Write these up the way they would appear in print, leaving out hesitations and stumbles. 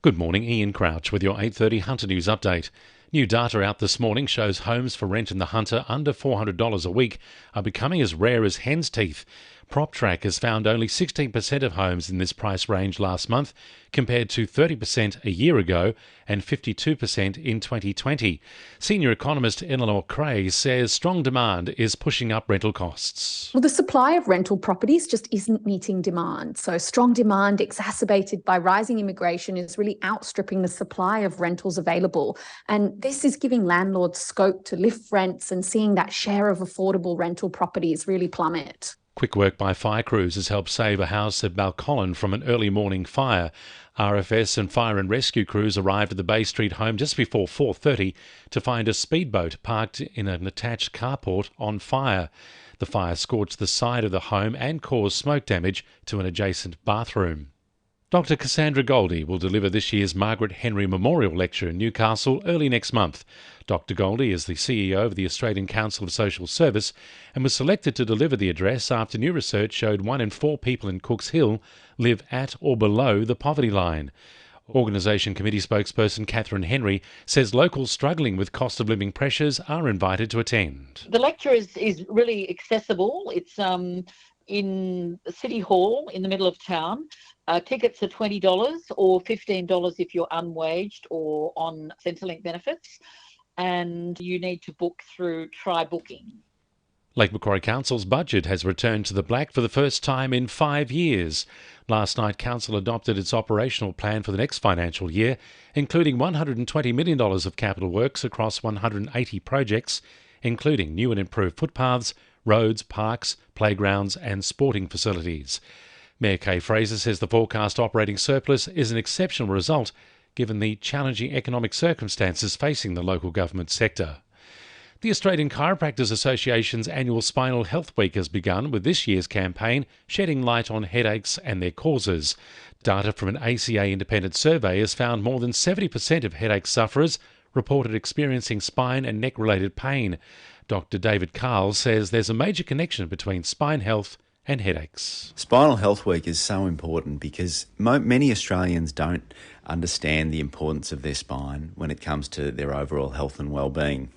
Good morning, Ian Crouch with your 8:30 Hunter News update. New data out this morning shows homes for rent in the Hunter under $400 a week are becoming as rare as hen's teeth. PropTrack has found only 16% of homes in this price range last month, compared to 30% a year ago and 52% in 2020. Senior economist Eleanor Cray says strong demand is pushing up rental costs. Well, the supply of rental properties just isn't meeting demand. So strong demand exacerbated by rising immigration is really outstripping the supply of rentals available. And this is giving landlords scope to lift rents and seeing that share of affordable rental properties really plummet. Quick work by fire crews has helped save a house at Balcolin from an early morning fire. RFS and fire and rescue crews arrived at the Bay Street home just before 4:30 to find a speedboat parked in an attached carport on fire. The fire scorched the side of the home and caused smoke damage to an adjacent bathroom. Dr. Cassandra Goldie will deliver this year's Margaret Henry Memorial Lecture in Newcastle early next month. Dr. Goldie is the CEO of the Australian Council of Social Service and was selected to deliver the address after new research showed 1 in 4 people in Cooks Hill live at or below the poverty line. Organisation Committee spokesperson Catherine Henry says locals struggling with cost of living pressures are invited to attend. The lecture is really accessible. It's in City Hall in the middle of town. Tickets are $20 or $15 if you're unwaged or on Centrelink benefits. And you need to book through Try Booking. Lake Macquarie Council's budget has returned to the black for the first time in 5 years. Last night, Council adopted its operational plan for the next financial year, including $120 million of capital works across 180 projects, including new and improved footpaths, roads, parks, playgrounds and sporting facilities. Mayor Kay Fraser says the forecast operating surplus is an exceptional result given the challenging economic circumstances facing the local government sector. The Australian Chiropractors Association's annual Spinal Health Week has begun with this year's campaign shedding light on headaches and their causes. Data from an ACA independent survey has found more than 70% of headache sufferers reported experiencing spine and neck-related pain. Dr. David Carl says there's a major connection between spine health and headaches. Spinal Health Week is so important because many Australians don't understand the importance of their spine when it comes to their overall health and well-being.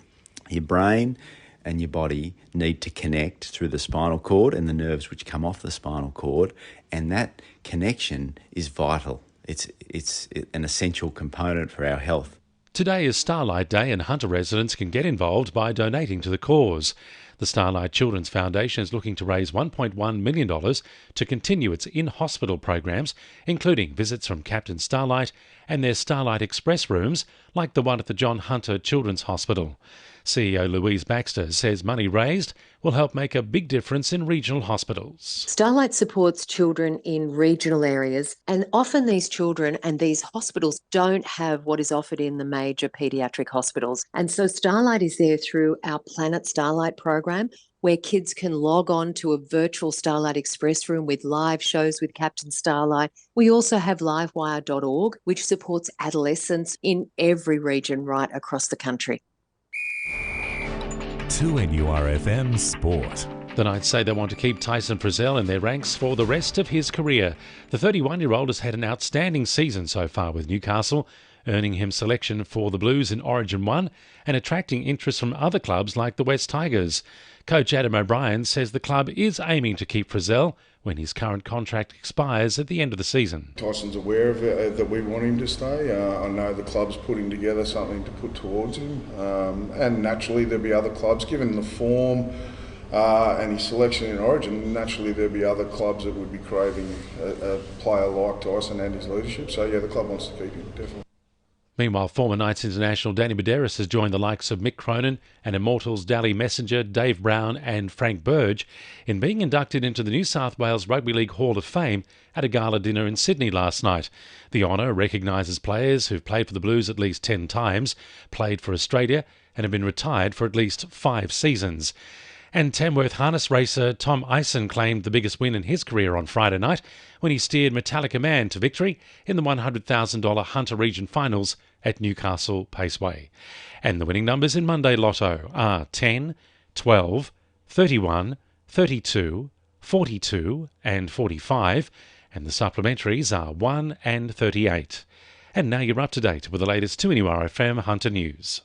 Your brain and your body need to connect through the spinal cord and the nerves which come off the spinal cord, and that connection is vital. It's an essential component for our health. Today is Starlight Day and Hunter residents can get involved by donating to the cause. The Starlight Children's Foundation is looking to raise $1.1 million to continue its in-hospital programs, including visits from Captain Starlight and their Starlight Express rooms, like the one at the John Hunter Children's Hospital. CEO Louise Baxter says money raised will help make a big difference in regional hospitals. Starlight supports children in regional areas, and often these children and these hospitals don't have what is offered in the major paediatric hospitals. And so Starlight is there through our Planet Starlight program, where kids can log on to a virtual Starlight Express room with live shows with Captain Starlight. We also have livewire.org, which supports adolescents in every region right across the country. 2NURFM Sport. The Knights say they want to keep Tyson Frizzell in their ranks for the rest of his career. The 31-year-old has had an outstanding season so far with Newcastle, earning him selection for the Blues in Origin 1 and attracting interest from other clubs like the West Tigers. Coach Adam O'Brien says the club is aiming to keep Frizzell when his current contract expires at the end of the season. Tyson's aware of it, that we want him to stay. I know the club's putting together something to put towards him, and naturally there'll be other clubs, given the form and his selection in Origin, naturally there'll be other clubs that would be craving a player like Tyson and his leadership. So yeah, the club wants to keep him, definitely. Meanwhile, former Knights international Danny Medeiros has joined the likes of Mick Cronin and Immortals Dally Messenger, Dave Brown and Frank Burge in being inducted into the New South Wales Rugby League Hall of Fame at a gala dinner in Sydney last night. The honour recognises players who've played for the Blues at least 10 times, played for Australia and have been retired for at least 5 seasons. And Tamworth harness racer Tom Ison claimed the biggest win in his career on Friday night when he steered Metallica Man to victory in the $100,000 Hunter Region Finals at Newcastle Paceway. And the winning numbers in Monday Lotto are 10, 12, 31, 32, 42 and 45, and the supplementaries are 1 and 38. And now you're up to date with the latest 2NURFM Hunter News.